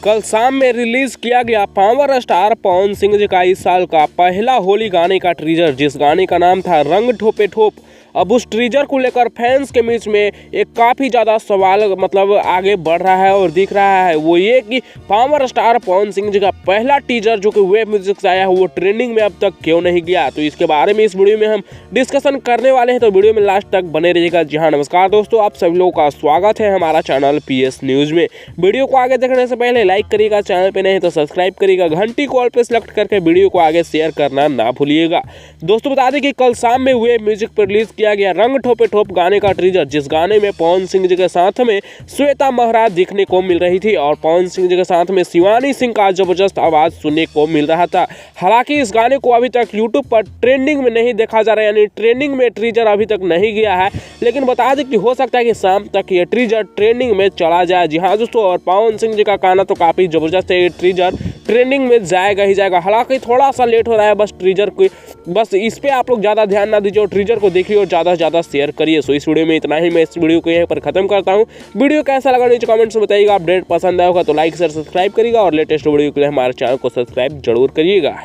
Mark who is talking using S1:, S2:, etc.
S1: कल शाम में रिलीज किया गया पावर स्टार पवन सिंह जी का इस साल का पहला होली गाने का टीजर, जिस गाने का नाम था रंग ठोपे ठोप। अब उस टीजर को लेकर फैंस के बीच में एक काफ़ी ज़्यादा सवाल आगे बढ़ रहा है और दिख रहा है, वो ये कि पावर स्टार पवन सिंह जी का पहला टीजर जो कि वेब म्यूजिक से आया है वो ट्रेंडिंग में अब तक क्यों नहीं गया। तो इसके बारे में इस वीडियो में हम डिस्कशन करने वाले हैं, तो वीडियो में लास्ट तक बने रहिएगा। जी हाँ, नमस्कार दोस्तों, आप सभी लोगों का स्वागत है हमारा चैनल PS न्यूज में। वीडियो को आगे देखने से पहले लाइक करिएगा, चैनल पे नहीं तो सब्सक्राइब करिएगा, घंटी कॉल पे सेलेक्ट करके वीडियो को आगे शेयर करना ना भूलिएगा। दोस्तों बता दें कि कल शाम में वेब म्यूजिक पर रिलीज किया गया रंग ठोपे ठोप गाने का टीजर, जिस गाने में पवन सिंह जी के साथ में श्वेता महाराज दिखने को मिल रही थी और पवन सिंह जी के साथ में शिवानी सिंह का जबरदस्त आवाज सुनने को मिल रहा था। हालांकि इस गाने को अभी तक यूट्यूब पर ट्रेंडिंग में नहीं देखा जा रहा है, यानी ट्रेंडिंग में टीजर अभी तक नहीं गया है, लेकिन बता दें कि हो सकता है कि शाम तक ये टीजर ट्रेंडिंग में चला जाए। जी हाँ दोस्तों, और पवन सिंह जी का गाना तो काफी जबरदस्त है, ये टीजर ट्रेंडिंग में जाएगा ही जाएगा। हालांकि थोड़ा सा लेट हो रहा है, बस इस पे आप लोग ज़्यादा ध्यान ना दीजिए और टीजर को देखिए और ज़्यादा से ज़्यादा शेयर करिए। सो इस वीडियो में इतना ही, मैं इस वीडियो को यहीं पर खत्म करता हूँ। वीडियो कैसा लगा नीचे कमेंट्स में बताइएगा। अपडेट पसंद आया होगा तो लाइक शेयर सब्सक्राइब करिएगा और लेटेस्ट वीडियो के लिए हमारे चैनल को सब्सक्राइब जरूर करिएगा।